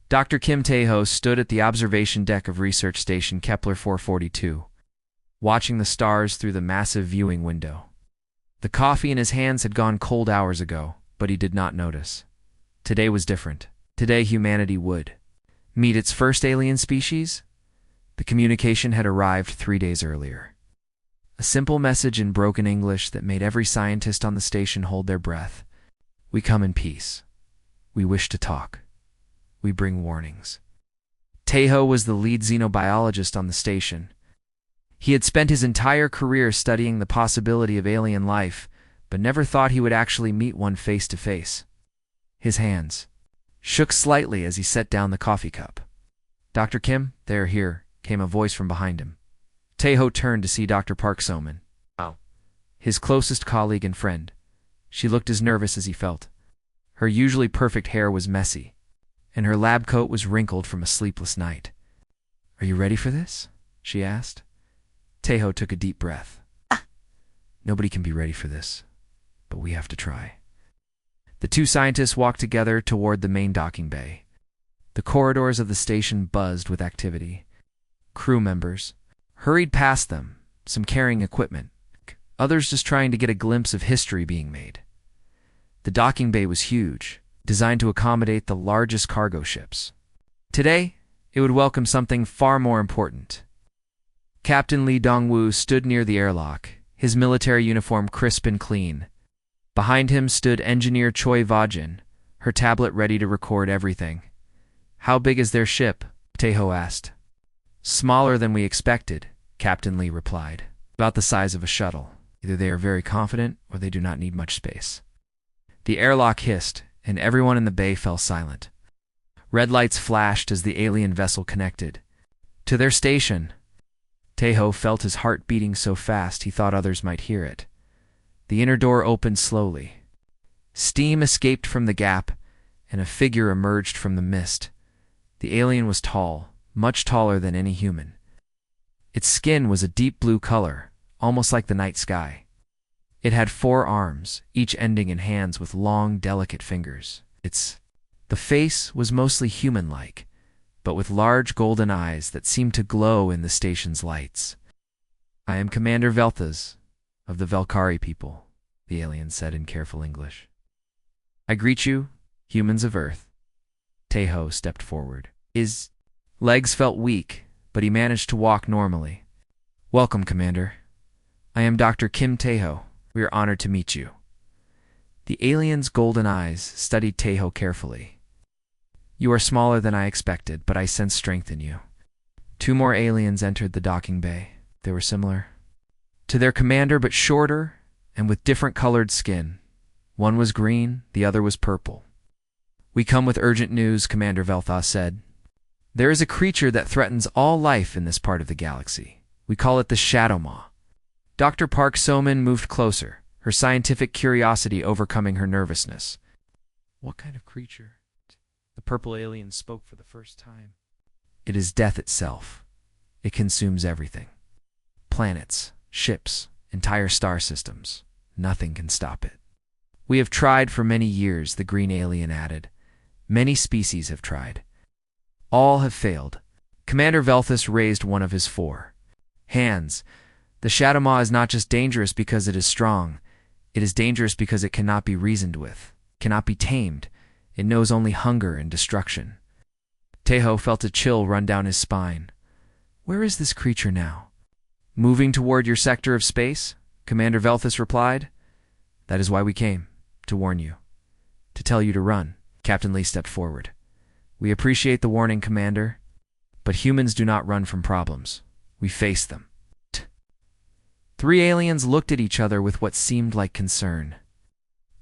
Dr. Kim Tae-ho stood at the observation deck of research station Kepler 442, watching the stars through the massive viewing window. The coffee in his hands had gone cold hours ago, but he did not notice. Today was different. Today humanity would meet its first alien species. The communication had arrived 3 days earlier. A simple message in broken English that made every scientist on the station hold their breath. We come in peace. We wish to talk. We bring warnings. Tae-ho was the lead xenobiologist on the station. He had spent his entire career studying the possibility of alien life, but never thought he would actually meet one face to face. His hands shook slightly as he set down the coffee cup. "Dr. Kim, they are here," came a voice from behind him. Tae-ho turned to see Dr. Park So-min, his closest colleague and friend. She looked as nervous as he felt. Her usually perfect hair was messy, and her lab coat was wrinkled from a sleepless night. "Are you ready for this?" she asked. Tae-ho took a deep breath. "Nobody can be ready for this, but we have to try." The two scientists walked together toward the main docking bay. The corridors of the station buzzed with activity. Crew members hurried past them, some carrying equipment, others just trying to get a glimpse of history being made. The docking bay was huge, designed to accommodate the largest cargo ships. Today, it would welcome something far more important. Captain Lee Dong-woo stood near the airlock, his military uniform crisp and clean. Behind him stood engineer Choi Va-jin, her tablet ready to record everything. "How big is their ship?" Tae-ho asked. "Smaller than we expected," Captain Lee replied. "About the size of a shuttle. Either they are very confident, or they do not need much space." The airlock hissed, and everyone in the bay fell silent. Red lights flashed as the alien vessel connected. To their station. Tae-ho felt his heart beating so fast he thought others might hear it. The inner door opened slowly. Steam escaped from the gap, and a figure emerged from the mist. The alien was tall, much taller than any human. Its skin was a deep blue color, almost like the night sky. It had 4 arms, each ending in hands with long, delicate fingers. The face was mostly human-like, but with large golden eyes that seemed to glow in the station's lights. "I am Commander Velthas, of the Velkari people," the alien said in careful English. "I greet you, humans of Earth." Tae-ho stepped forward. His legs felt weak, but he managed to walk normally. "Welcome, Commander. I am Dr. Kim Tae-ho. We are honored to meet you." The alien's golden eyes studied Tae-ho carefully. "You are smaller than I expected, but I sense strength in you." 2 more aliens entered the docking bay. They were similar to their commander, but shorter and with different colored skin. One was green, the other was purple. "We come with urgent news," Commander Velthas said. "There is a creature that threatens all life in this part of the galaxy. We call it the Shadow Maw." Dr. Park So-min moved closer, her scientific curiosity overcoming her nervousness. "What kind of creature?" The purple alien spoke for the first time. "It is death itself. It consumes everything. Planets, ships, entire star systems. Nothing can stop it." "We have tried for many years," the green alien added. "Many species have tried. All have failed." Commander Velthas raised one of his 4 hands. "The Shadow Maw is not just dangerous because it is strong. It is dangerous because it cannot be reasoned with, cannot be tamed. It knows only hunger and destruction." Tae-ho felt a chill run down his spine. "Where is this creature now?" "Moving toward your sector of space," Commander Velthas replied. "That is why we came, to warn you. To tell you to run." Captain Lee stepped forward. "We appreciate the warning, Commander, but humans do not run from problems. We face them." 3 aliens looked at each other with what seemed like concern.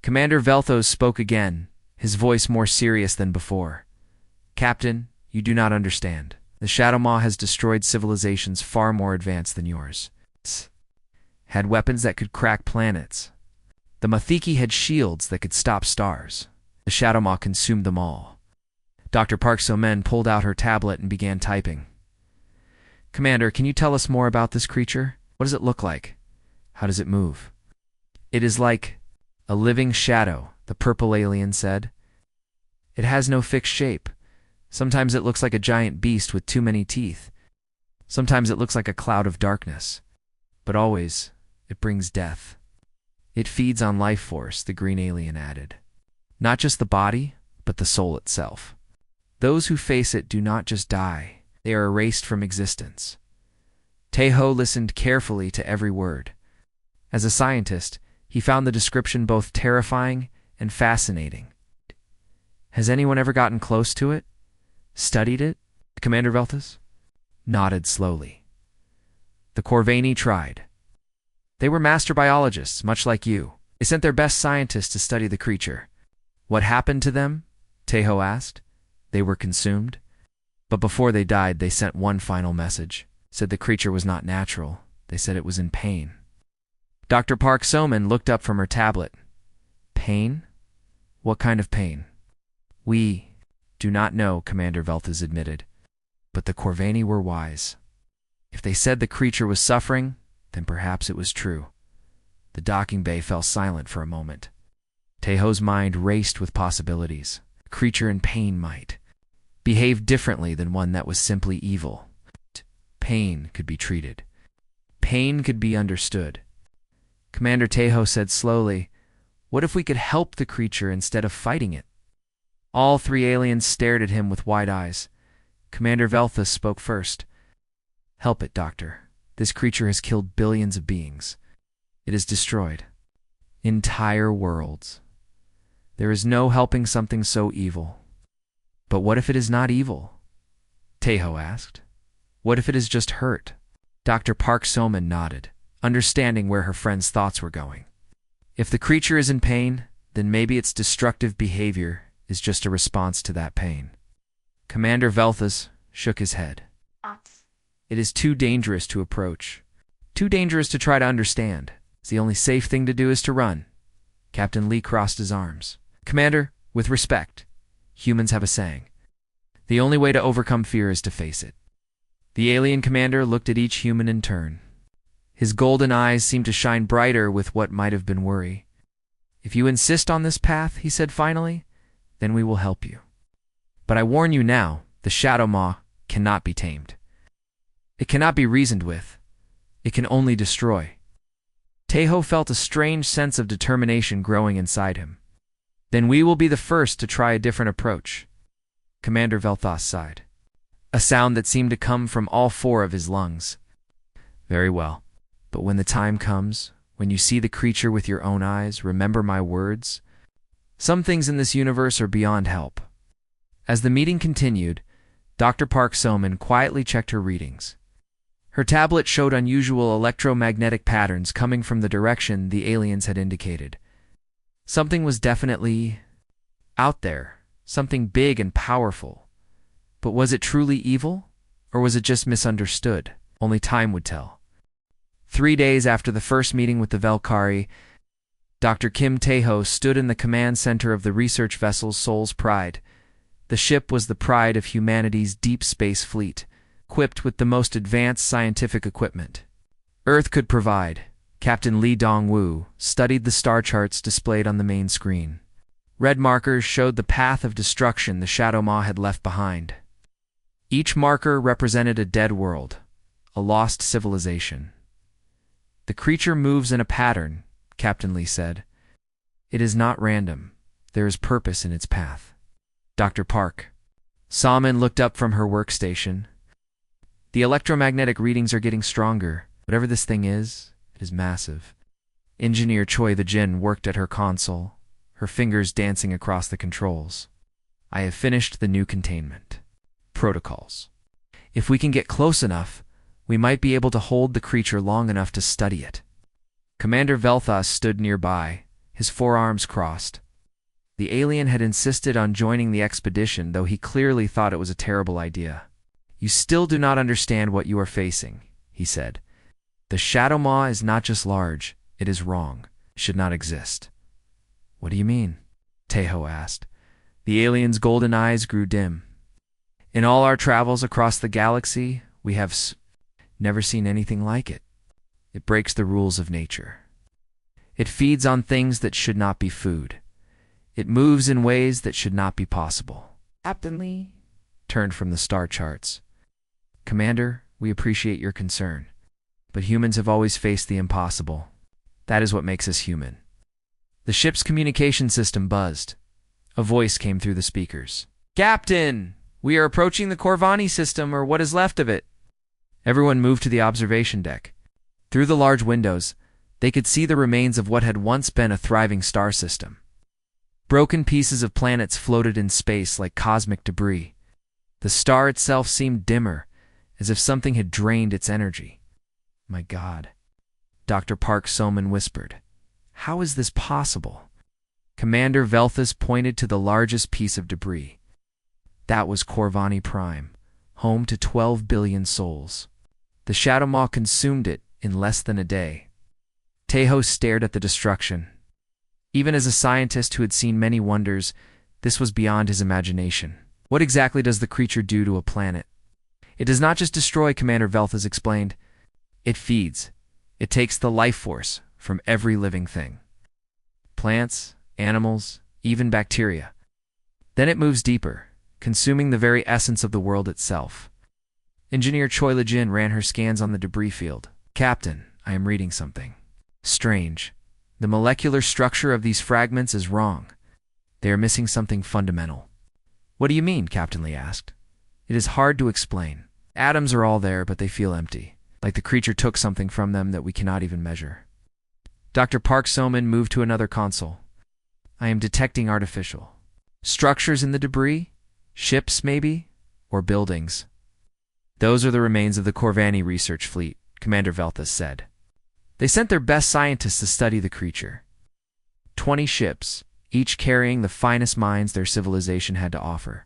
Commander Velthos spoke again, his voice more serious than before. "Captain, you do not understand. The Shadow Maw has destroyed civilizations far more advanced than yours. It had weapons that could crack planets. The Mathiki had shields that could stop stars. The Shadow Maw consumed them all." Dr. Park So-min pulled out her tablet and began typing. "Commander, can you tell us more about this creature? What does it look like? How does it move?" "It is like a living shadow," the purple alien said. "It has no fixed shape. Sometimes it looks like a giant beast with too many teeth. Sometimes it looks like a cloud of darkness. But always, it brings death. It feeds on life force, the green alien added. Not just the body, but the soul itself. Those who face it do not just die, they are erased from existence. Taeho listened carefully to every word. As a scientist, he found the description both terrifying and fascinating. Has anyone ever gotten close to it? Studied it? Commander Velthus nodded slowly. The Corvani tried. They were master biologists, much like you. They sent their best scientists to study the creature. What happened to them? Taeho asked. They were consumed. But before they died, they sent one final message. Said the creature was not natural. They said it was in pain. Dr. Park Soman looked up from her tablet. Pain? What kind of pain? We do not know, Commander Velthus admitted. But the Corvani were wise. If they said the creature was suffering, then perhaps it was true. The docking bay fell silent for a moment. Taeho's mind raced with possibilities. A creature in pain might behave differently than one that was simply evil. Pain could be treated. Pain could be understood. Commander Taeho said slowly, "What if we could help the creature instead of fighting it?" All three aliens stared at him with wide eyes. Commander Velthus spoke first. "Help it, Doctor. This creature has killed billions of beings. It has destroyed entire worlds. There is no helping something so evil." "But what if it is not evil?" Taeho asked. "What if it is just hurt?" Dr. Park Soman nodded, understanding where her friend's thoughts were going. If the creature is in pain, then maybe its destructive behavior is just a response to that pain. Commander Velthus shook his head. "It is too dangerous to approach. Too dangerous to try to understand. The only safe thing to do is to run." Captain Lee crossed his arms. "Commander, with respect, humans have a saying. The only way to overcome fear is to face it." The alien commander looked at each human in turn. His golden eyes seemed to shine brighter with what might have been worry. "If you insist on this path," he said finally, "then we will help you. But I warn you now, the Shadow Maw cannot be tamed. It cannot be reasoned with. It can only destroy." Taeho felt a strange sense of determination growing inside him. "Then we will be the first to try a different approach." Commander Velthus sighed, a sound that seemed to come from all four of his lungs. "Very well. But when the time comes, when you see the creature with your own eyes, remember my words. Some things in this universe are beyond help." As the meeting continued, Dr. Park Soman quietly checked her readings. Her tablet showed unusual electromagnetic patterns coming from the direction the aliens had indicated. Something was definitely out there, something big and powerful. But was it truly evil, or was it just misunderstood? Only time would tell. 3 days after the first meeting with the Velkari, Dr. Kim Taeho stood in the command center of the research vessel Soul's Pride. The ship was the pride of humanity's deep space fleet, equipped with the most advanced scientific equipment Earth could provide. Captain Lee Dong-woo studied the star charts displayed on the main screen. Red markers showed the path of destruction the Shadow Maw had left behind. Each marker represented a dead world, a lost civilization. "The creature moves in a pattern," Captain Lee said. "It is not random. There is purpose in its path." Dr. Park Salmon looked up from her workstation. "The electromagnetic readings are getting stronger. Whatever this thing is, it is massive." Engineer Choi the Jin worked at her console, her fingers dancing across the controls. "I have finished the new containment protocols. If we can get close enough, we might be able to hold the creature long enough to study it." Commander Velthus stood nearby, his forearms crossed. The alien had insisted on joining the expedition, though he clearly thought it was a terrible idea. "You still do not understand what you are facing," he said. "The Shadow Maw is not just large, it is wrong. It should not exist." "What do you mean?" Taeho asked. The alien's golden eyes grew dim. "In all our travels across the galaxy, we have never seen anything like it. It breaks the rules of nature. It feeds on things that should not be food. It moves in ways that should not be possible." Captain Lee turned from the star charts. Commander, we appreciate your concern, but humans have always faced the impossible. That is what makes us human. The ship's communication system buzzed. A voice came through the speakers. Captain, we are approaching the Corvani system, or what is left of it. Everyone moved to the observation deck. Through the large windows, they could see the remains of what had once been a thriving star system. Broken pieces of planets floated in space like cosmic debris. The star itself seemed dimmer, as if something had drained its energy. My God, Dr. Park Soman whispered. How is this possible? Commander Velthus pointed to the largest piece of debris. That was Corvani Prime, home to 12 billion souls. The Shadow Maw consumed it in less than a day. Taeho stared at the destruction. Even as a scientist who had seen many wonders, this was beyond his imagination. What exactly does the creature do to a planet? It does not just destroy, Commander Velthus explained. It feeds. It takes the life force from every living thing. Plants, animals, even bacteria. Then it moves deeper, consuming the very essence of the world itself. Engineer Choi Lejin ran her scans on the debris field. Captain, I am reading something strange. The molecular structure of these fragments is wrong. They are missing something fundamental. What do you mean? Captain Lee asked. It is hard to explain. Atoms are all there, but they feel empty, like the creature took something from them that we cannot even measure. Dr. Park Soman moved to another console. I am detecting artificial structures in the debris? Ships, maybe? Or buildings? Those are the remains of the Corvani research fleet, Commander Velthus said. They sent their best scientists to study the creature. 20 ships, each carrying the finest minds their civilization had to offer.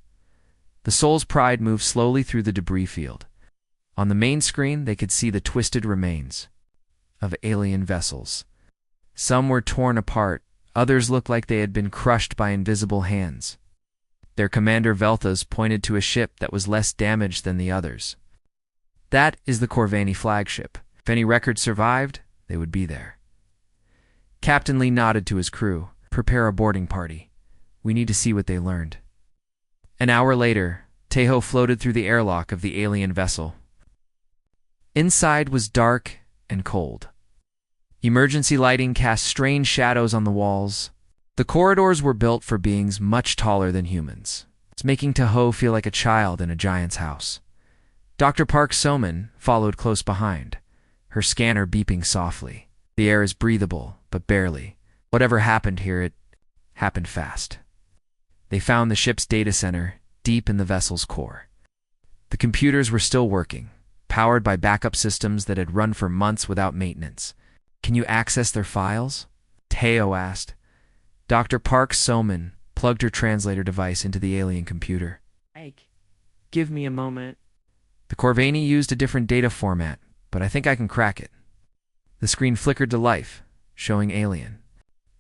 The Soul's Pride moved slowly through the debris field. On the main screen, they could see the twisted remains of alien vessels. Some were torn apart, others looked like they had been crushed by invisible hands. Their commander Velthus pointed to a ship that was less damaged than the others. That is the Corvani flagship. If any records survived, they would be there. Captain Lee nodded to his crew. Prepare a boarding party. We need to see what they learned. An hour later, Taeho floated through the airlock of the alien vessel. Inside was dark and cold. Emergency lighting cast strange shadows on the walls. The corridors were built for beings much taller than humans. It's making Taeho feel like a child in a giant's house. Dr. Park Soman followed close behind, her scanner beeping softly. The air is breathable, but barely. Whatever happened here, it happened fast. They found the ship's data center deep in the vessel's core. The computers were still working, powered by backup systems that had run for months without maintenance. Can you access their files? Taeho asked. Dr. Park Soman plugged her translator device into the alien computer. Give me a moment. The Corvani used a different data format, but I think I can crack it. The screen flickered to life, showing alien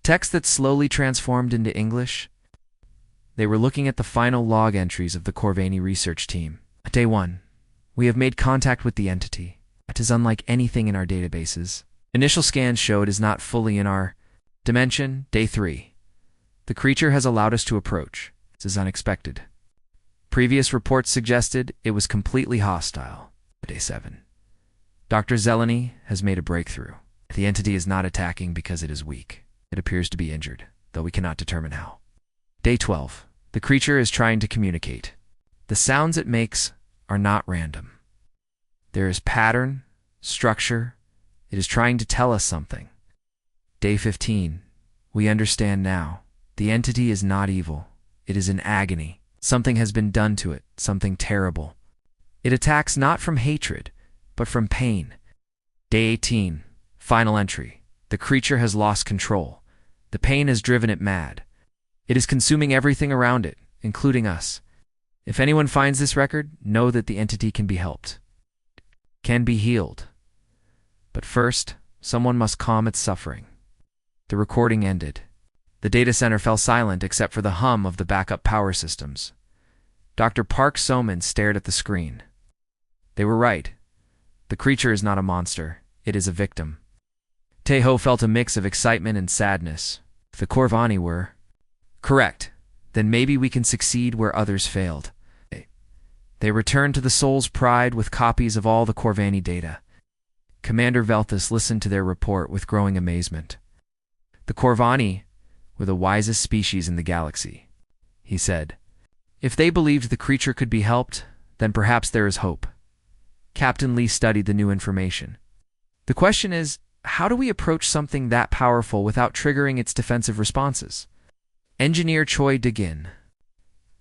text that slowly transformed into English. They were looking at the final log entries of the Corvani research team. Day 1. We have made contact with the entity. It is unlike anything in our databases. Initial scans show it is not fully in our dimension. Day 3. The creature has allowed us to approach. This is unexpected. Previous reports suggested it was completely hostile. Day 7. Dr. Zeleny has made a breakthrough. The entity is not attacking because it is weak. It appears to be injured, though we cannot determine how. Day 12. The creature is trying to communicate. The sounds it makes are not random. There is pattern, structure. It is trying to tell us something. Day 15. We understand now. The entity is not evil. It is in agony. Something has been done to it, something terrible. It attacks not from hatred, but from pain. Day 18. Final entry. The creature has lost control. The pain has driven it mad. It is consuming everything around it, including us. If anyone finds this record, know that the entity can be helped. Can be healed. But first, someone must calm its suffering. The recording ended. The data center fell silent except for the hum of the backup power systems. Dr. Park Soman stared at the screen. They were right. The creature is not a monster. It is a victim. Taeho felt a mix of excitement and sadness. If the Corvani were correct, then maybe we can succeed where others failed. They returned to the Soul's Pride with copies of all the Corvani data. Commander Velthus listened to their report with growing amazement. The Corvani were the wisest species in the galaxy, he said. If they believed the creature could be helped, then perhaps there is hope. Captain Lee studied the new information. The question is, how do we approach something that powerful without triggering its defensive responses? Engineer Choi Degin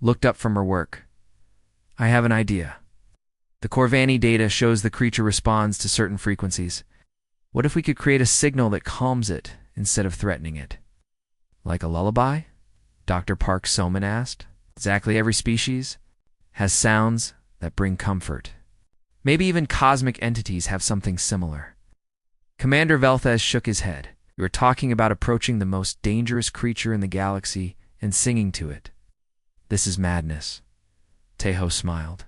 looked up from her work. I have an idea. The Corvani data shows the creature responds to certain frequencies. What if we could create a signal that calms it instead of threatening it? Like a lullaby? Dr. Park Soman asked. Exactly every species has sounds that bring comfort. Maybe even cosmic entities have something similar. Commander Velthez shook his head. You were talking about approaching the most dangerous creature in the galaxy and singing to it. This is madness. Tejo smiled.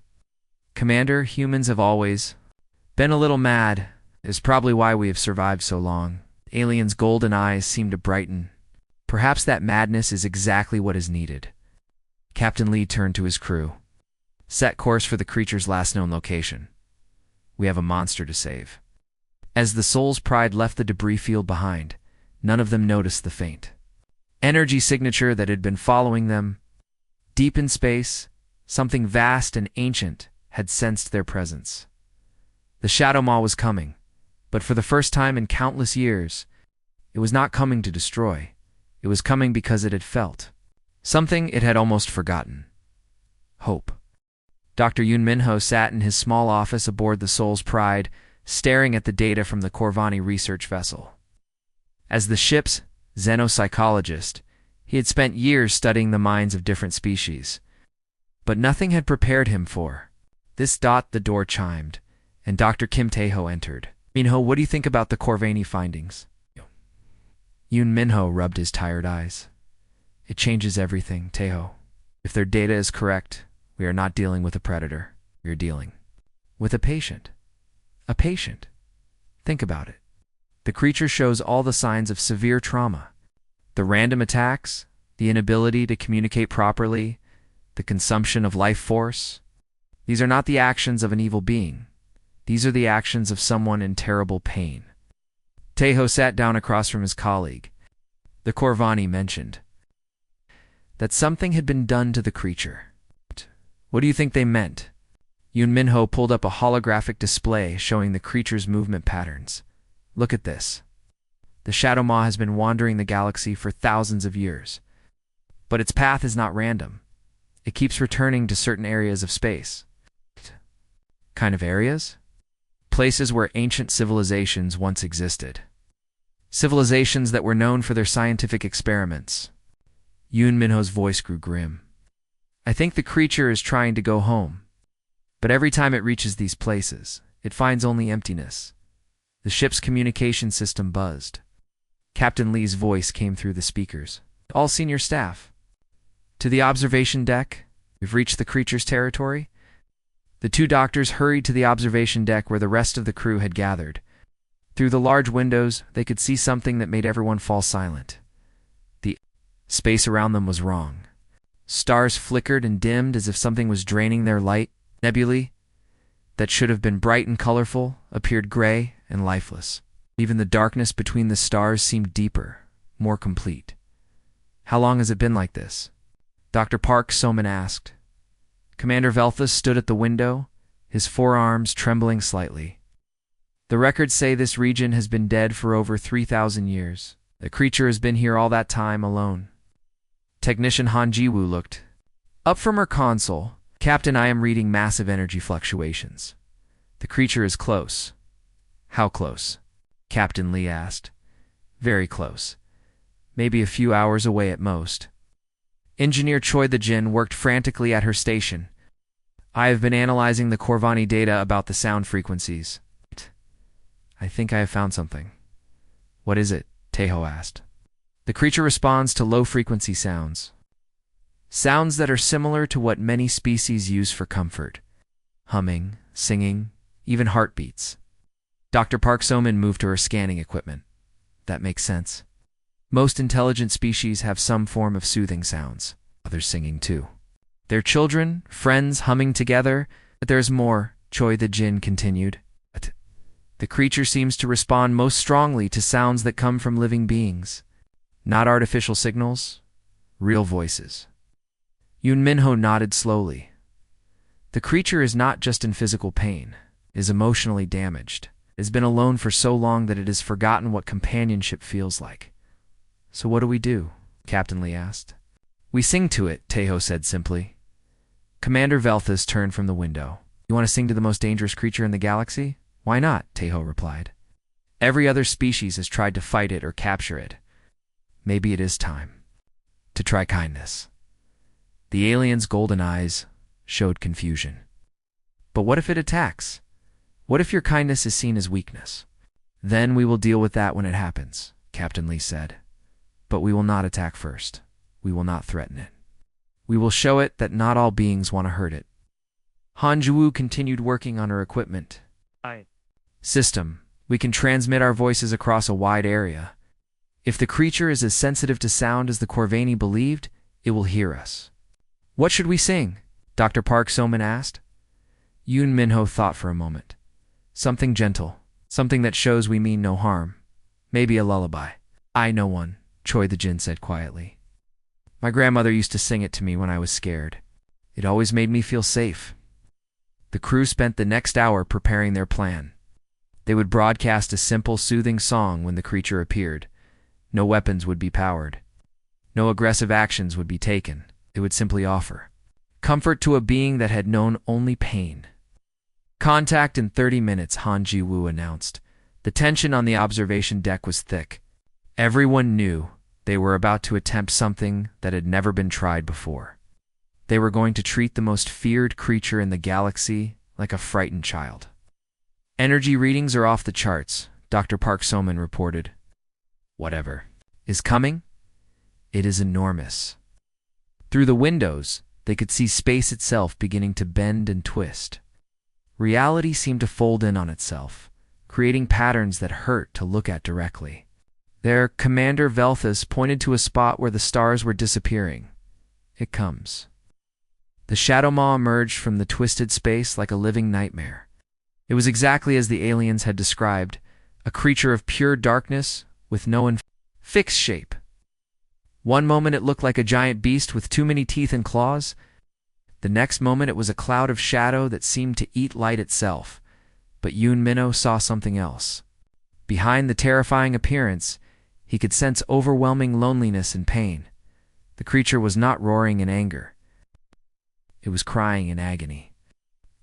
Commander, humans have always been a little mad. Is probably why we have survived so long. Aliens' golden eyes seem to brighten. Perhaps that madness is exactly what is needed. Captain Lee turned to his crew. Set course for the creature's last known location. We have a monster to save. As the Soul's Pride left the debris field behind, none of them noticed the faint energy signature that had been following them. Deep in space, something vast and ancient had sensed their presence. The Shadow Maw was coming, but for the first time in countless years, it was not coming to destroy. It was coming because it had felt something it had almost forgotten. Hope. Dr. Yoon Minho sat in his small office aboard the Soul's Pride, staring at the data from the Corvani research vessel. As the ship's xenopsychologist, he had spent years studying the minds of different species. But nothing had prepared him for this. The door chimed, and Dr. Kim Taeho entered. Minho, what do you think about the Corvani findings? Yoon Minho rubbed his tired eyes. It changes everything, Taeho. If their data is correct, we are not dealing with a predator. We are dealing with a patient. A patient. Think about it. The creature shows all the signs of severe trauma. The random attacks, the inability to communicate properly, the consumption of life force. These are not the actions of an evil being. These are the actions of someone in terrible pain. Taeho sat down across from his colleague. The Corvani mentioned that something had been done to the creature. What do you think they meant? Yoon Minho pulled up a holographic display showing the creature's movement patterns. Look at this. The Shadow Maw has been wandering the galaxy for thousands of years. But its path is not random. It keeps returning to certain areas of space. Kind of areas? Places where ancient civilizations once existed. Civilizations that were known for their scientific experiments. Yoon Minho's voice grew grim. I think the creature is trying to go home. But every time it reaches these places, it finds only emptiness. The ship's communication system buzzed. Captain Lee's voice came through the speakers. All senior staff. To the observation deck. We've reached the creature's territory. The two doctors hurried to the observation deck where the rest of the crew had gathered. Through the large windows, they could see something that made everyone fall silent. The space around them was wrong. Stars flickered and dimmed as if something was draining their light. Nebulae, that should have been bright and colorful, appeared gray and lifeless. Even the darkness between the stars seemed deeper, more complete. How long has it been like this? Dr. Park Soman asked. Commander Velthus stood at the window, his forearms trembling slightly. The records say this region has been dead for over 3,000 years. The creature has been here all that time alone. Technician Han Ji-woo looked up from her console. Captain, I am reading massive energy fluctuations. The creature is close. How close? Captain Lee asked. Very close. Maybe a few hours away at most. Engineer Choi the Jin worked frantically at her station. I have been analyzing the Corvani data about the sound frequencies. I think I have found something. What is it? Taeho asked. The creature responds to low-frequency sounds. Sounds that are similar to what many species use for comfort. Humming, singing, even heartbeats. Dr. Park Soman moved to her scanning equipment. That makes sense. Most intelligent species have some form of soothing sounds. Others singing too. Their children, friends humming together. But there's more, Choi the Jin continued. The creature seems to respond most strongly to sounds that come from living beings. Not artificial signals, real voices. Yoon Minho nodded slowly. The creature is not just in physical pain, is emotionally damaged. It has been alone for so long that it has forgotten what companionship feels like. So what do? Captain Lee asked. We sing to it, Taeho said simply. Commander Velthus turned from the window. You want to sing to the most dangerous creature in the galaxy? Why not? Taeho replied. Every other species has tried to fight it or capture it. Maybe it is time to try kindness. The alien's golden eyes showed confusion. But what if it attacks? What if your kindness is seen as weakness? Then we will deal with that when it happens, Captain Lee said. But we will not attack first. We will not threaten it. We will show it that not all beings want to hurt it. Han Juwu continued working on her equipment. System, we can transmit our voices across a wide area. If the creature is as sensitive to sound as the Corvani believed, it will hear us. What should we sing? Dr. Park Soman asked. Yoon Minho thought for a moment. Something gentle, something that shows we mean no harm. Maybe a lullaby. I know one, Choi the Jin said quietly. My grandmother used to sing it to me when I was scared. It always made me feel safe. The crew spent the next hour preparing their plan. They would broadcast a simple, soothing song when the creature appeared. No weapons would be powered. No aggressive actions would be taken. It would simply offer comfort to a being that had known only pain. Contact in 30 minutes, Han Ji-woo announced. The tension on the observation deck was thick. Everyone knew they were about to attempt something that had never been tried before. They were going to treat the most feared creature in the galaxy like a frightened child. Energy readings are off the charts, Dr. Park Soman reported. Whatever is coming, it is enormous. Through the windows, they could see space itself beginning to bend and twist. Reality seemed to fold in on itself, creating patterns that hurt to look at directly. There, Commander Velthus pointed to a spot where the stars were disappearing. It comes. The Shadow Maw emerged from the twisted space like a living nightmare. It was exactly as the aliens had described, a creature of pure darkness with no fixed shape. One moment it looked like a giant beast with too many teeth and claws. The next moment it was a cloud of shadow that seemed to eat light itself. But Yoon Minho saw something else. Behind the terrifying appearance, he could sense overwhelming loneliness and pain. The creature was not roaring in anger. It was crying in agony.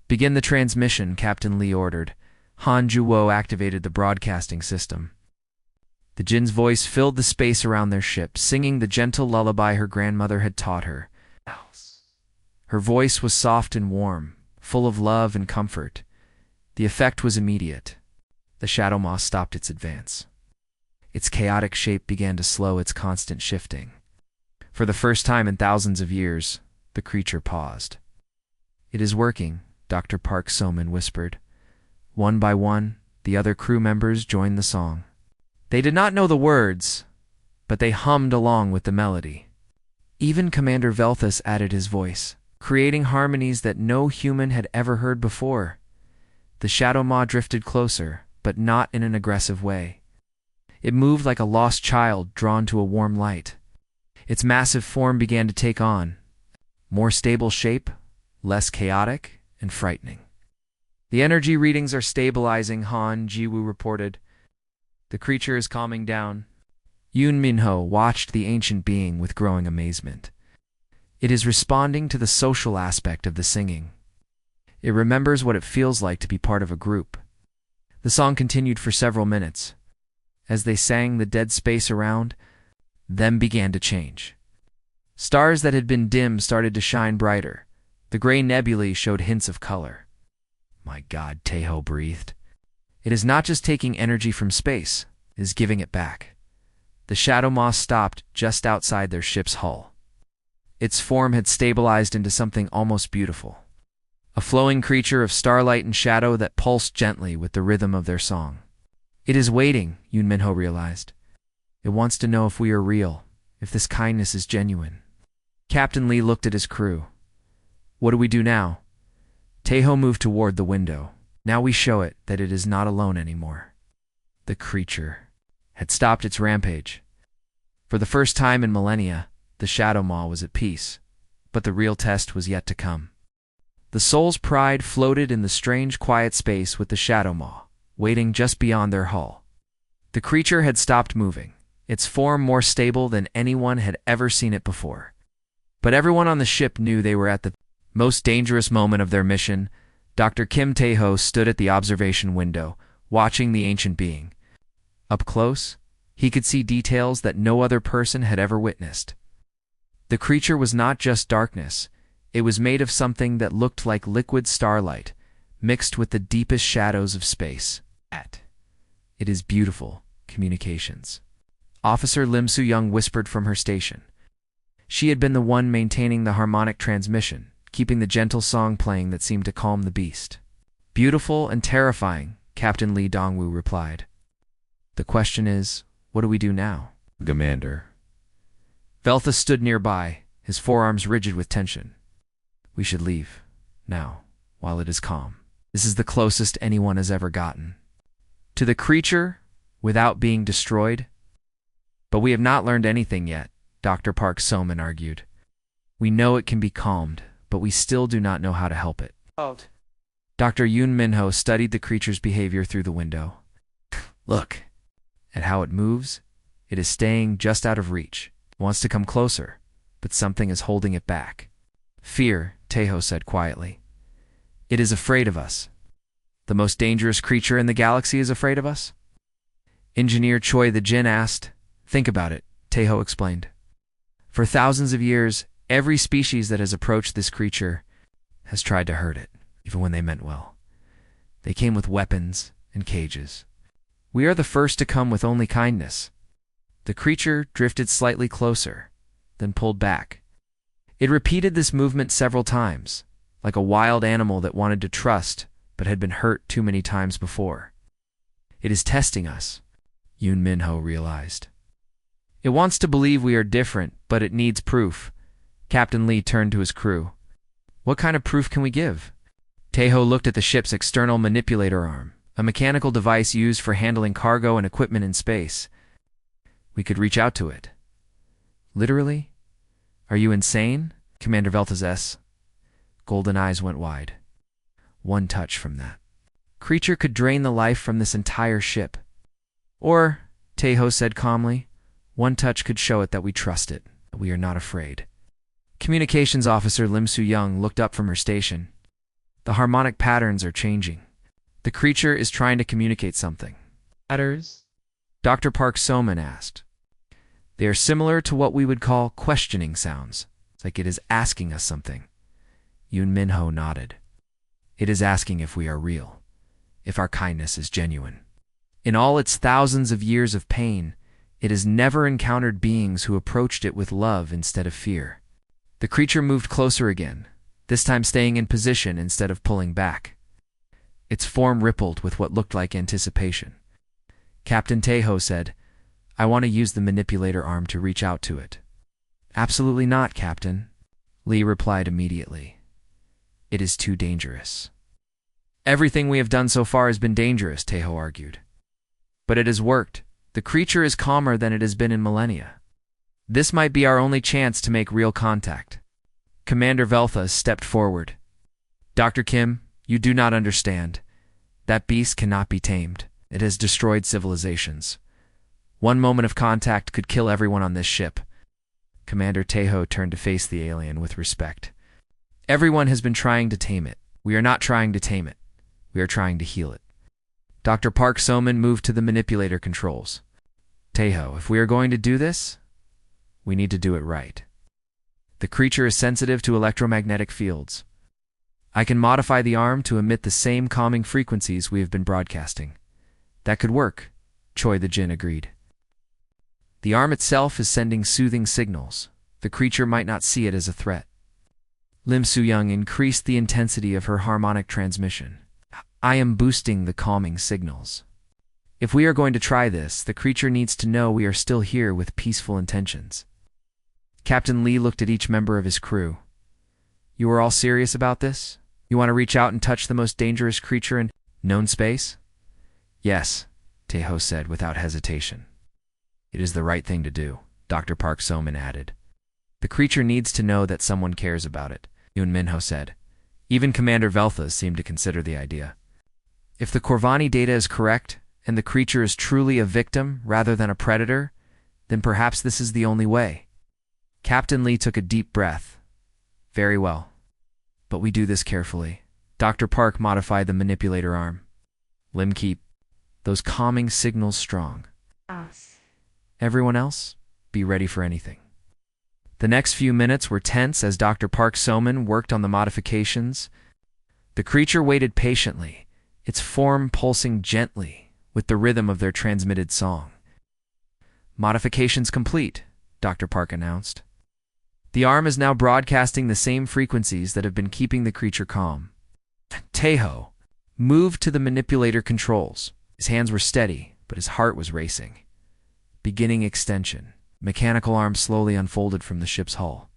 Begin the transmission, Captain Lee ordered. Han Juwo activated the broadcasting system. The Jin's voice filled the space around their ship, singing the gentle lullaby her grandmother had taught her. Her voice was soft and warm, full of love and comfort. The effect was immediate. The Shadow Maw stopped its advance. Its chaotic shape began to slow its constant shifting. For the first time in thousands of years, the creature paused. It is working, Dr. Park Soman whispered. One by one, the other crew members joined the song. They did not know the words, but they hummed along with the melody. Even Commander Velthus added his voice, creating harmonies that no human had ever heard before. The Shadow Maw drifted closer, but not in an aggressive way. It moved like a lost child drawn to a warm light. Its massive form began to take on more stable shape, less chaotic and frightening. The energy readings are stabilizing, Han Ji-woo reported. The creature is calming down. Yoon Minho watched the ancient being with growing amazement. It is responding to the social aspect of the singing. It remembers what it feels like to be part of a group. The song continued for several minutes. As they sang, the dead space around them began to change. Stars that had been dim started to shine brighter. The gray nebulae showed hints of color. My God, Taeho breathed. It is not just taking energy from space, it is giving it back. The Shadow Maw stopped just outside their ship's hull. Its form had stabilized into something almost beautiful. A flowing creature of starlight and shadow that pulsed gently with the rhythm of their song. It is waiting, Yoon Minho realized. It wants to know if we are real, if this kindness is genuine. Captain Lee looked at his crew. What do we do now? Taeho moved toward the window. Now we show it that it is not alone anymore. The creature had stopped its rampage. For the first time in millennia, the Shadow Maw was at peace, but the real test was yet to come. The soul's pride floated in the strange quiet space with the Shadow Maw, waiting just beyond their hull. The creature had stopped moving, its form more stable than anyone had ever seen it before. But everyone on the ship knew they were at the most dangerous moment of their mission. Dr. Kim Taeho stood at the observation window, watching the ancient being. Up close, he could see details that no other person had ever witnessed. The creature was not just darkness, it was made of something that looked like liquid starlight, mixed with the deepest shadows of space. It is beautiful, communications. Officer Lim Soo-young whispered from her station. She had been the one maintaining the harmonic transmission, keeping the gentle song playing that seemed to calm the beast. Beautiful and terrifying, Captain Lee Dongwoo replied. The question is, what do we do now? Commander. Veltha stood nearby, his forearms rigid with tension. We should leave, now, while it is calm. This is the closest anyone has ever gotten to the creature without being destroyed. But we have not learned anything yet, Dr. Park Soman argued. We know it can be calmed, but we still do not know how to help it. Dr. Yoon Minho studied the creature's behavior through the window. Look at how it moves. It is staying just out of reach. It wants to come closer, but something is holding it back. Fear, Taeho said quietly. It is afraid of us. The most dangerous creature in the galaxy is afraid of us? Engineer Choi the Jin asked. Think about it, Taeho explained. For thousands of years, every species that has approached this creature has tried to hurt it, even when they meant well. They came with weapons and cages. We are the first to come with only kindness. The creature drifted slightly closer, then pulled back. It repeated this movement several times, like a wild animal that wanted to trust but had been hurt too many times before. It is testing us, Yoon Minho realized. It wants to believe we are different, but it needs proof. Captain Lee turned to his crew. What kind of proof can we give? Taeho looked at the ship's external manipulator arm, a mechanical device used for handling cargo and equipment in space. We could reach out to it. Literally? Are you insane? Commander Veltha's golden eyes went wide. One touch from that creature could drain the life from this entire ship. Or, Taeho said calmly, one touch could show it that we trust it, that we are not afraid. Communications Officer Lim Soo-young looked up from her station. The harmonic patterns are changing. The creature is trying to communicate something. Patterns? Dr. Park Soman asked. They are similar to what we would call questioning sounds. It's like it is asking us something. Yoon Minho nodded. It is asking if we are real, if our kindness is genuine. In all its thousands of years of pain, it has never encountered beings who approached it with love instead of fear. The creature moved closer again, this time staying in position instead of pulling back. Its form rippled with what looked like anticipation. Captain Taeho said, I want to use the manipulator arm to reach out to it. Absolutely not, Captain. Lee replied immediately. It is too dangerous. Everything we have done so far has been dangerous, Taeho argued. But it has worked. The creature is calmer than it has been in millennia. This might be our only chance to make real contact. Commander Veltha stepped forward. Dr. Kim, you do not understand. That beast cannot be tamed. It has destroyed civilizations. One moment of contact could kill everyone on this ship. Commander Taeho turned to face the alien with respect. Everyone has been trying to tame it. We are not trying to tame it. We are trying to heal it. Dr. Park Soman moved to the manipulator controls. Taeho, if we are going to do this, we need to do it right. The creature is sensitive to electromagnetic fields. I can modify the arm to emit the same calming frequencies we have been broadcasting. That could work, Choi the Jin agreed. The arm itself is sending soothing signals. The creature might not see it as a threat. Lim Soo-young increased the intensity of her harmonic transmission. I am boosting the calming signals. If we are going to try this, the creature needs to know we are still here with peaceful intentions. Captain Lee looked at each member of his crew. You are all serious about this? You want to reach out and touch the most dangerous creature in known space? Yes, Taeho said without hesitation. It is the right thing to do, Dr. Park Soman added. The creature needs to know that someone cares about it, Yoon Minho said. Even Commander Velthas seemed to consider the idea. If the Corvani data is correct, and the creature is truly a victim rather than a predator, then perhaps this is the only way. Captain Lee took a deep breath. Very well. But we do this carefully. Dr. Park modified the manipulator arm. Lim, keep those calming signals strong. Everyone else, be ready for anything. The next few minutes were tense as Dr. Park Soman worked on the modifications. The creature waited patiently, its form pulsing gently with the rhythm of their transmitted song. Modifications complete, Dr. Park announced. The arm is now broadcasting the same frequencies that have been keeping the creature calm. Taeho moved to the manipulator controls. His hands were steady, but his heart was racing. Beginning extension. Mechanical arm slowly unfolded from the ship's hull.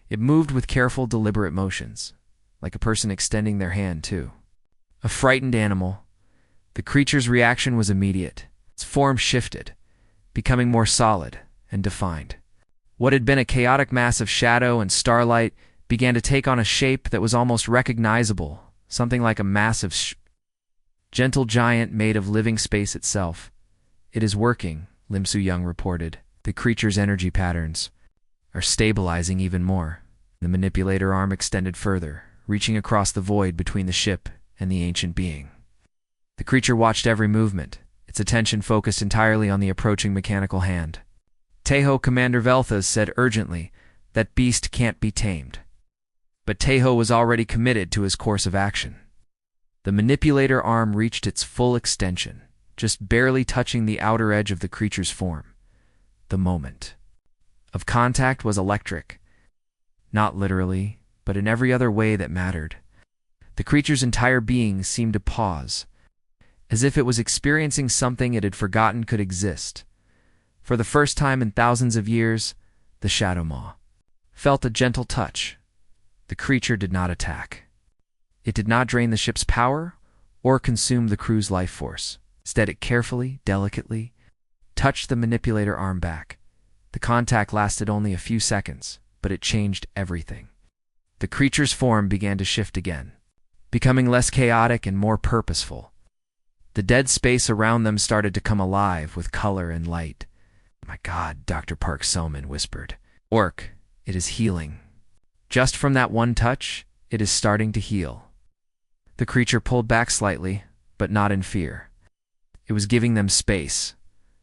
It moved with careful, deliberate motions, like a person extending their hand, too. A frightened animal, the creature's reaction was immediate. Its form shifted, becoming more solid and defined. What had been a chaotic mass of shadow and starlight began to take on a shape that was almost recognizable, something like a massive, gentle giant made of living space itself. It is working, Lim Soo-young reported. The creature's energy patterns are stabilizing even more. The manipulator arm extended further, reaching across the void between the ship and the ancient being. The creature watched every movement, its attention focused entirely on the approaching mechanical hand. Taeho Commander Velthas said urgently, "That beast can't be tamed." But Taeho was already committed to his course of action. The manipulator arm reached its full extension, just barely touching the outer edge of the creature's form. The moment of contact was electric. Not literally, but in every other way that mattered. The creature's entire being seemed to pause, as if it was experiencing something it had forgotten could exist. For the first time in thousands of years, the Shadow Maw felt a gentle touch. The creature did not attack. It did not drain the ship's power or consume the crew's life force. Instead, it carefully, delicately, touched the manipulator arm back. The contact lasted only a few seconds, but it changed everything. The creature's form began to shift again, becoming less chaotic and more purposeful. The dead space around them started to come alive with color and light. "My God," Dr. Park Soman whispered. "Orc, it is healing. Just from that one touch, it is starting to heal." The creature pulled back slightly, but not in fear. It was giving them space,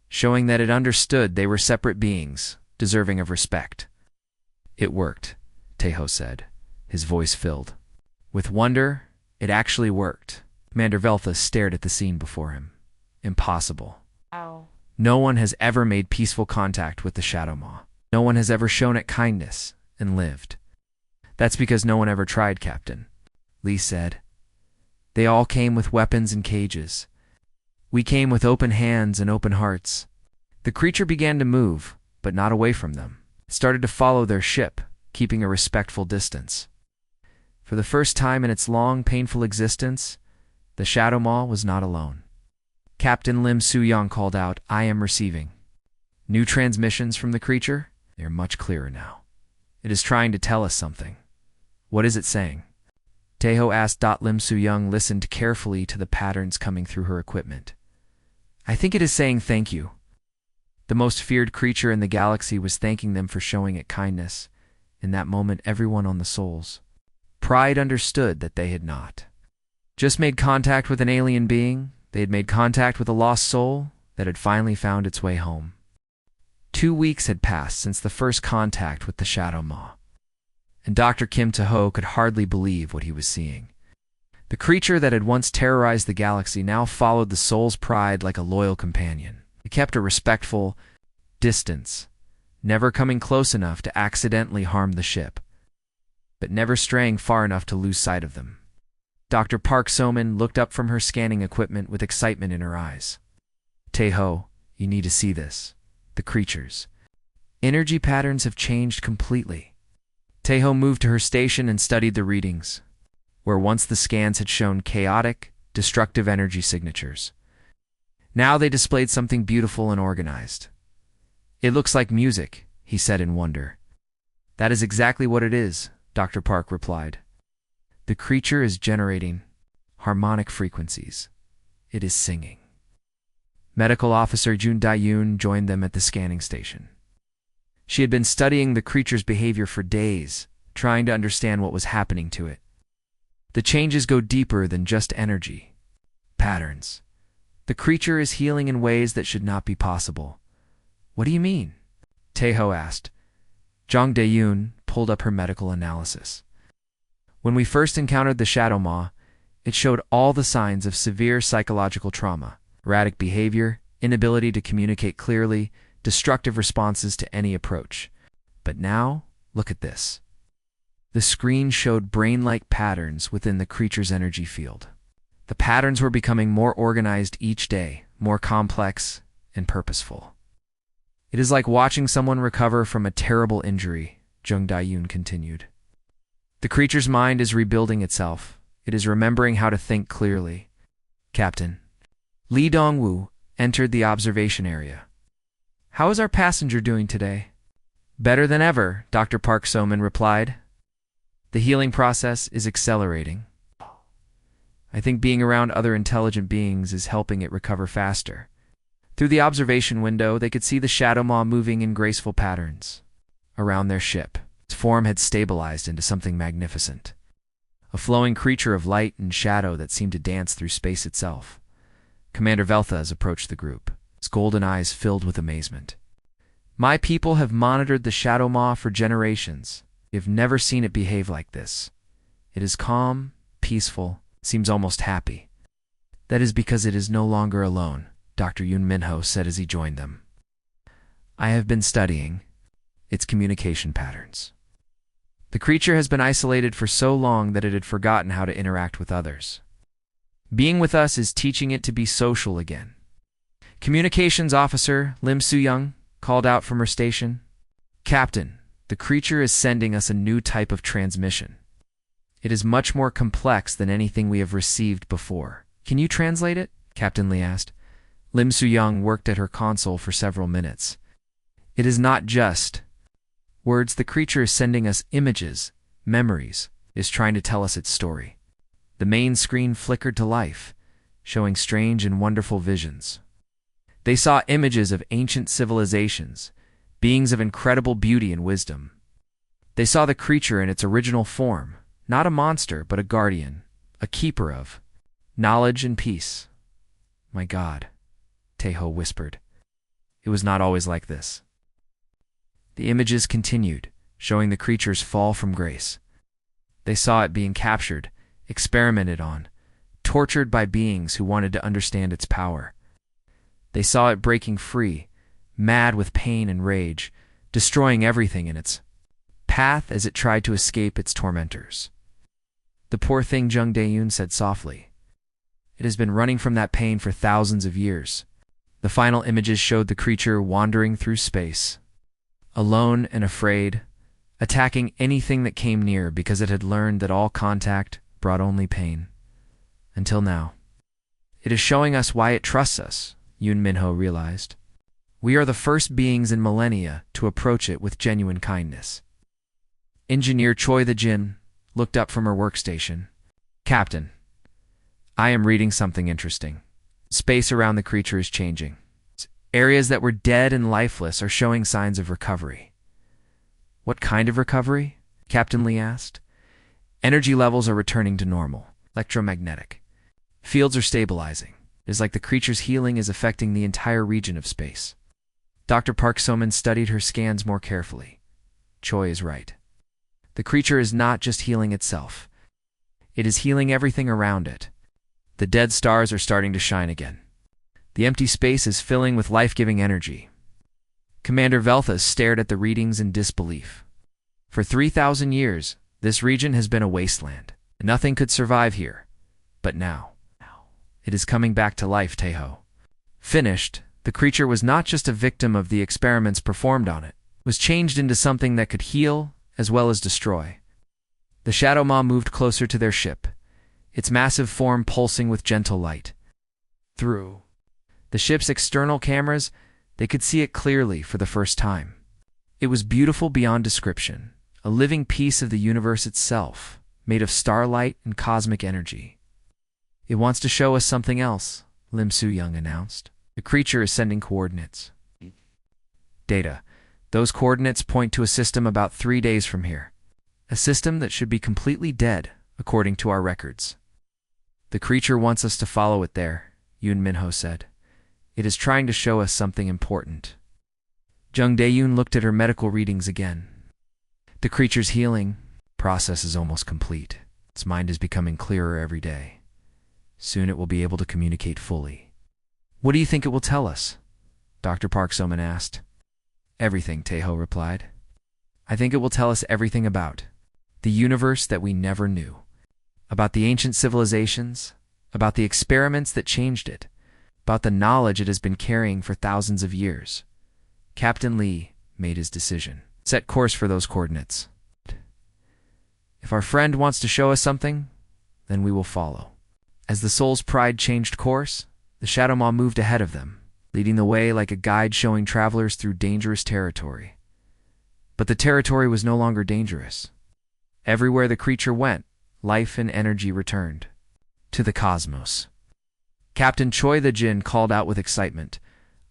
showing that it understood they were separate beings, deserving of respect. "It worked," Taeho said, his voice filled with wonder. It actually worked. Commander Velthas stared at the scene before him. Impossible. Ow. No one has ever made peaceful contact with the Shadow Maw. No one has ever shown it kindness and lived. "That's because no one ever tried, Captain," Lee said. "They all came with weapons and cages. We came with open hands and open hearts." The creature began to move, but not away from them. It started to follow their ship, keeping a respectful distance. For the first time in its long, painful existence, the Shadow Maw was not alone. Captain Lim Soo-young called out, "I am receiving." New transmissions from the creature? They are much clearer now. It is trying to tell us something. What is it saying? Taeho asked. Lim Soo-young listened carefully to the patterns coming through her equipment. "I think it is saying thank you." The most feared creature in the galaxy was thanking them for showing it kindness. In that moment, everyone on the Souls Pride understood that they had not just made contact with an alien being. They had made contact with a lost soul that had finally found its way home. 2 weeks had passed since the first contact with the Shadow Maw, and Dr. Kim Tae-ho could hardly believe what he was seeing. The creature that had once terrorized the galaxy now followed the Soul's Pride like a loyal companion. It kept a respectful distance, never coming close enough to accidentally harm the ship, but never straying far enough to lose sight of them. Dr. Park Soman looked up from her scanning equipment with excitement in her eyes. "Taeho, you need to see this. The creature's energy patterns have changed completely. Teho moved to her station and studied the readings, where once the scans had shown chaotic, destructive energy signatures. Now they displayed something beautiful and organized. "It looks like music," he said in wonder. "That is exactly what it is," Dr. Park replied. "The creature is generating harmonic frequencies. It is singing." Medical Officer Jun Dae-yoon joined them at the scanning station. She had been studying the creature's behavior for days, trying to understand what was happening to it. The changes go deeper than just energy. Patterns. The creature is healing in ways that should not be possible. "What do you mean?" Teho asked. Jang Dae-yoon pulled up her medical analysis. "When we first encountered the Shadow Maw, it showed all the signs of severe psychological trauma: erratic behavior, inability to communicate clearly, destructive responses to any approach. But now, look at this." The screen showed brain-like patterns within the creature's energy field. The patterns were becoming more organized each day, more complex and purposeful. "It is like watching someone recover from a terrible injury," Jung Dae-yoon continued. "The creature's mind is rebuilding itself. It is remembering how to think clearly." Captain Lee Dong-woo entered the observation area. "How is our passenger doing today?" "Better than ever," Dr. Park So-min replied. "The healing process is accelerating. I think being around other intelligent beings is helping it recover faster." Through the observation window, they could see the Shadow Maw moving in graceful patterns around their ship. Its form had stabilized into something magnificent, a flowing creature of light and shadow that seemed to dance through space itself. Commander Velthez approached the group, his golden eyes filled with amazement. "My people have monitored the Shadow Maw for generations. We have never seen it behave like this. It is calm, peaceful, seems almost happy." "That is because it is no longer alone," Dr. Yoon Min-ho said as he joined them. "I have been studying its communication patterns. The creature has been isolated for so long that it had forgotten how to interact with others. Being with us is teaching it to be social again." Communications Officer Lim Soo-young called out from her station. "Captain, the creature is sending us a new type of transmission. It is much more complex than anything we have received before." "Can you translate it?" Captain Lee asked. Lim Soo-young worked at her console for several minutes. "It is not just words. The creature is sending us images, memories, is trying to tell us its story." The main screen flickered to life, showing strange and wonderful visions. They saw images of ancient civilizations, beings of incredible beauty and wisdom. They saw the creature in its original form, not a monster, but a guardian, a keeper of knowledge and peace. "My God," Teho whispered. "It was not always like this." The images continued, showing the creature's fall from grace. They saw it being captured, experimented on, tortured by beings who wanted to understand its power. They saw it breaking free, mad with pain and rage, destroying everything in its path as it tried to escape its tormentors. "The poor thing," Jung Dae-yoon said softly. "It has been running from that pain for thousands of years." The final images showed the creature wandering through space, alone and afraid, attacking anything that came near because it had learned that all contact brought only pain. Until now. "It is showing us why it trusts us," Yoon Min-ho realized. "We are the first beings in millennia to approach it with genuine kindness." Engineer Choi the Jin looked up from her workstation. "Captain, I am reading something interesting. Space around the creature is changing. Areas that were dead and lifeless are showing signs of recovery." "What kind of recovery?" Captain Lee asked. "Energy levels are returning to normal. Electromagnetic. Fields are stabilizing. It is like the creature's healing is affecting the entire region of space." Dr. Park So-min studied her scans more carefully. Choi is right. The creature is not just healing itself. It is healing everything around it. The dead stars are starting to shine again. The empty space is filling with life-giving energy. Commander Velthez stared at the readings in disbelief. For 3,000 years, this region has been a wasteland. Nothing could survive here. But now, it is coming back to life, Teho. Finished, the creature was not just a victim of the experiments performed on it. It was changed into something that could heal as well as destroy. The Shadow Maw moved closer to their ship, its massive form pulsing with gentle light. Through the ship's external cameras, they could see it clearly for the first time. It was beautiful beyond description, a living piece of the universe itself, made of starlight and cosmic energy. "It wants to show us something else," Lim Soo-young announced. "The creature is sending coordinates." Data. Those coordinates point to a system about 3 days from here. A system that should be completely dead, according to our records. "The creature wants us to follow it there," Yoon Minho said. "It is trying to show us something important." Jung Dae-yoon looked at her medical readings again. "The creature's healing process is almost complete. Its mind is becoming clearer every day. Soon it will be able to communicate fully." "What do you think it will tell us?" Dr. Park So-man asked. "Everything," Tae-ho replied. "I think it will tell us everything about the universe that we never knew, about the ancient civilizations, about the experiments that changed it, about the knowledge it has been carrying for thousands of years." Captain Lee made his decision. "Set course for those coordinates. If our friend wants to show us something, then we will follow." As the Soul's Pride changed course, the Shadow Maw moved ahead of them, leading the way like a guide showing travelers through dangerous territory. But the territory was no longer dangerous. Everywhere the creature went, life and energy returned to the cosmos. Captain Choi the Jin called out with excitement,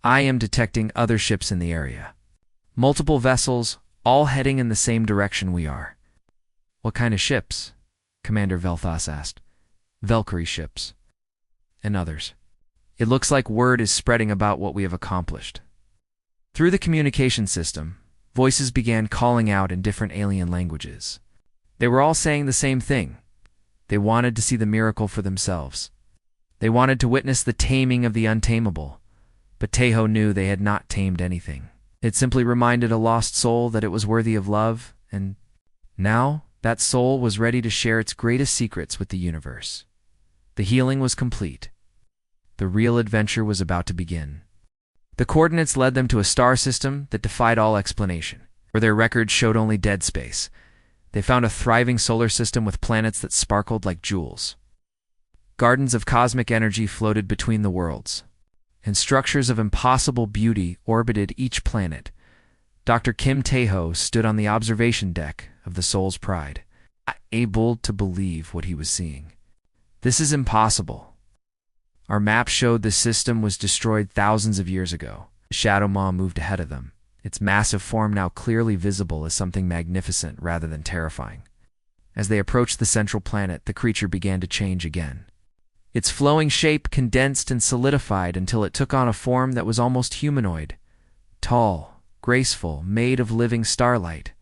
"I am detecting other ships in the area. Multiple vessels, all heading in the same direction we are." "What kind of ships?" Commander Velthas asked. "Valkyrie ships. And others. It looks like word is spreading about what we have accomplished." Through the communication system, voices began calling out in different alien languages. They were all saying the same thing. They wanted to see the miracle for themselves. They wanted to witness the taming of the untamable. But Tae-ho knew they had not tamed anything. It simply reminded a lost soul that it was worthy of love, and now that soul was ready to share its greatest secrets with the universe. The healing was complete. The real adventure was about to begin. The coordinates led them to a star system that defied all explanation, where their records showed only dead space. They found a thriving solar system with planets that sparkled like jewels. Gardens of cosmic energy floated between the worlds, and structures of impossible beauty orbited each planet. Dr. Kim Tae-ho stood on the observation deck of the Soul's Pride, unable to believe what he was seeing. "This is impossible." Our map showed the system was destroyed thousands of years ago. The Shadow Maw moved ahead of them, its massive form now clearly visible as something magnificent rather than terrifying. As they approached the central planet, the creature began to change again. Its flowing shape condensed and solidified until it took on a form that was almost humanoid. Tall, graceful, made of living starlight.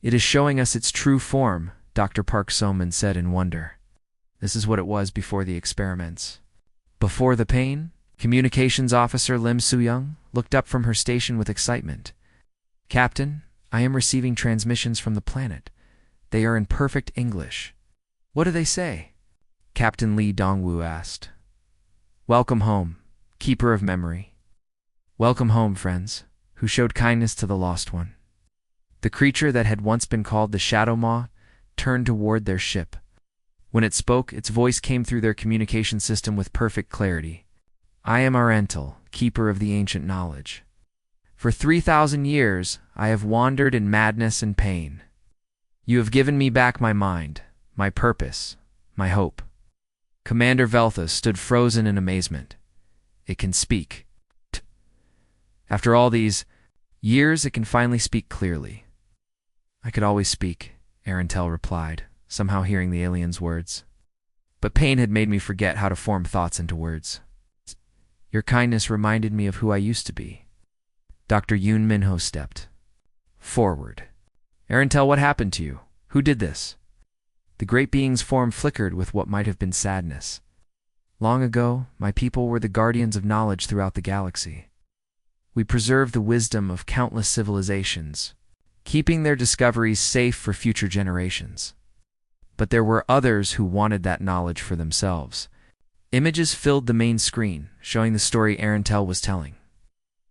"It is showing us its true form," Dr. Park So-man said in wonder. "This is what it was before the experiments." Before the pain, Communications Officer Lim Soo-young looked up from her station with excitement. "Captain, I am receiving transmissions from the planet. They are in perfect English." "What do they say?" Captain Lee Dongwoo asked. "Welcome home, keeper of memory. Welcome home, friends, who showed kindness to the lost one." The creature that had once been called the Shadow Maw turned toward their ship. When it spoke, its voice came through their communication system with perfect clarity. "I am Arental, keeper of the ancient knowledge. For 3,000 years, I have wandered in madness and pain. You have given me back my mind, my purpose, my hope." Commander Velthas stood frozen in amazement. "It can speak. After all these years, it can finally speak clearly." "I could always speak," Arentel replied, somehow hearing the alien's words. "But pain had made me forget how to form thoughts into words. Your kindness reminded me of who I used to be." Dr. Yoon Minho stepped forward. "Arentel, what happened to you? Who did this?" The great being's form flickered with what might have been sadness. "Long ago, my people were the guardians of knowledge throughout the galaxy. We preserved the wisdom of countless civilizations, keeping their discoveries safe for future generations. But there were others who wanted that knowledge for themselves." Images filled the main screen, showing the story Arentel was telling.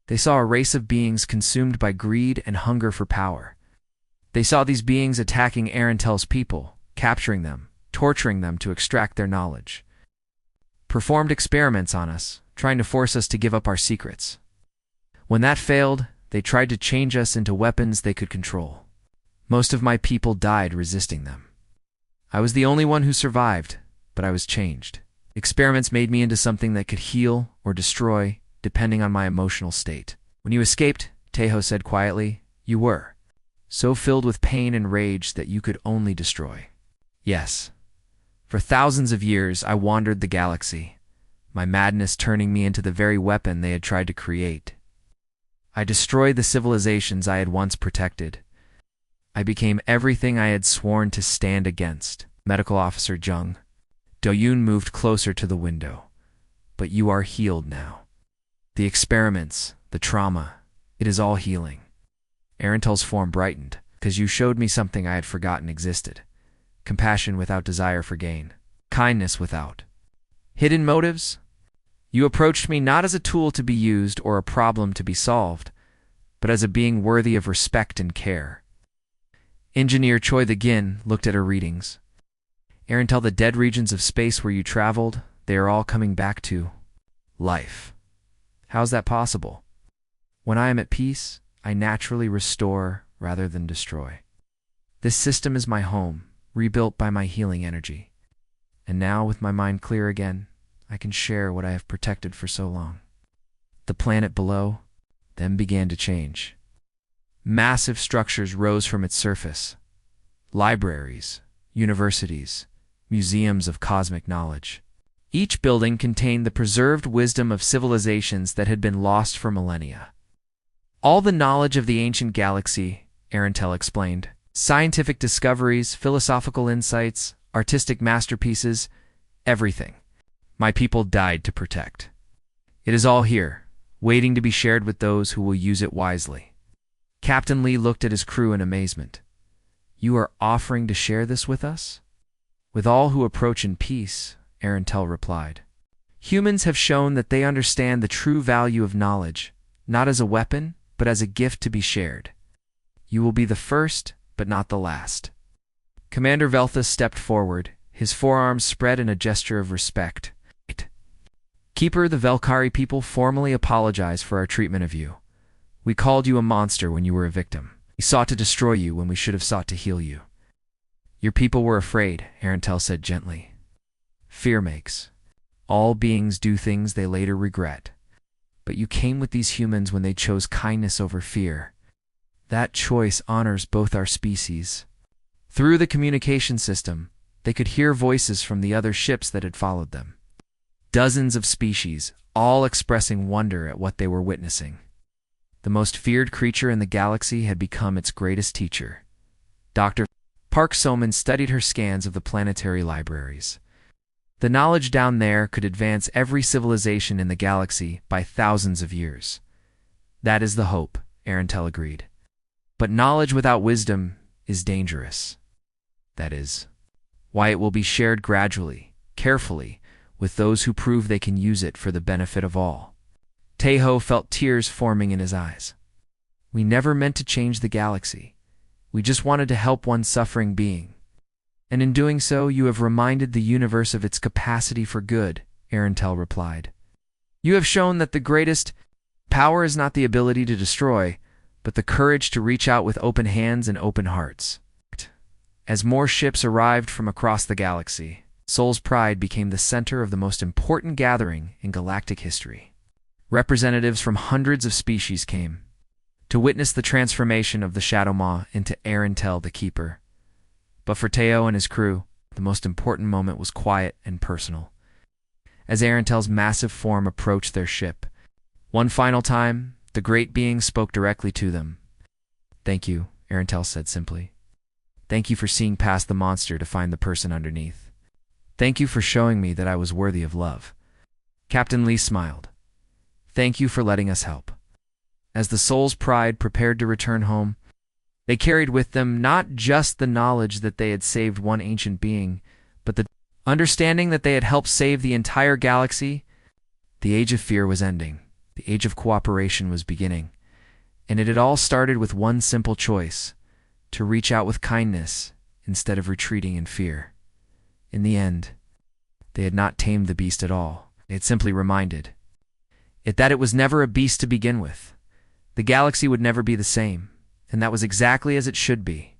They saw a race of beings consumed by greed and hunger for power. They saw these beings attacking Arentel's people, capturing them, torturing them to extract their knowledge. Performed experiments on us, trying to force us to give up our secrets. When that failed, they tried to change us into weapons they could control. Most of my people died resisting them. I was the only one who survived, but I was changed. Experiments made me into something that could heal or destroy, depending on my emotional state. When you escaped, Tejo said quietly, you were so filled with pain and rage that you could only destroy. Yes. For thousands of years, I wandered the galaxy, my madness turning me into the very weapon they had tried to create. I destroyed the civilizations I had once protected. I became everything I had sworn to stand against. Medical Officer Jung. Doyun moved closer to the window. But you are healed now. The experiments, the trauma, it is all healing. Arentel's form brightened, because you showed me something I had forgotten existed. Compassion without desire for gain. Kindness without hidden motives. You approached me not as a tool to be used or a problem to be solved, but as a being worthy of respect and care. Engineer Choi the Gin looked at her readings. Arentel, the dead regions of space where you traveled, they are all coming back to life. How's that possible? When I am at peace, I naturally restore rather than destroy. This system is my home, rebuilt by my healing energy. And now, with my mind clear again, I can share what I have protected for so long. The planet below then began to change. Massive structures rose from its surface. Libraries, universities, museums of cosmic knowledge. Each building contained the preserved wisdom of civilizations that had been lost for millennia. All the knowledge of the ancient galaxy, Arentel explained. Scientific discoveries, philosophical insights, artistic masterpieces, everything. My people died to protect. It is all here, waiting to be shared with those who will use it wisely. Captain Lee looked at his crew in amazement. You are offering to share this with us? With all who approach in peace, Arentel replied. Humans have shown that they understand the true value of knowledge, not as a weapon, but as a gift to be shared. You will be the first, but not the last. Commander Velthus stepped forward, his forearms spread in a gesture of respect. Keeper, the Velkari people formally apologize for our treatment of you. We called you a monster when you were a victim. We sought to destroy you when we should have sought to heal you. Your people were afraid, Arentel said gently. Fear makes. All beings do things they later regret. But you came with these humans when they chose kindness over fear. That choice honors both our species. Through the communication system, they could hear voices from the other ships that had followed them. Dozens of species, all expressing wonder at what they were witnessing. The most feared creature in the galaxy had become its greatest teacher. Dr. Park Soman studied her scans of the planetary libraries. The knowledge down there could advance every civilization in the galaxy by thousands of years. That is the hope, Arentel agreed. But knowledge without wisdom is dangerous. That is why it will be shared gradually, carefully, with those who prove they can use it for the benefit of all. Tejo felt tears forming in his eyes. We never meant to change the galaxy. We just wanted to help one suffering being. And in doing so, you have reminded the universe of its capacity for good, Arentel replied. You have shown that the greatest power is not the ability to destroy, but the courage to reach out with open hands and open hearts. As more ships arrived from across the galaxy, Soul's Pride became the center of the most important gathering in galactic history. Representatives from hundreds of species came to witness the transformation of the Shadow Maw into Arentel the Keeper. But for Teo and his crew, the most important moment was quiet and personal. As Arentel's massive form approached their ship, one final time, the great being spoke directly to them. Thank you, Arentel said simply. Thank you for seeing past the monster to find the person underneath. Thank you for showing me that I was worthy of love. Captain Lee smiled. Thank you for letting us help. As the Soul's Pride prepared to return home, they carried with them not just the knowledge that they had saved one ancient being, but the understanding that they had helped save the entire galaxy. The age of fear was ending. The age of cooperation was beginning. And it had all started with one simple choice: to reach out with kindness instead of retreating in fear. In the end, they had not tamed the beast at all. They had simply reminded it that it was never a beast to begin with. The galaxy would never be the same, and that was exactly as it should be.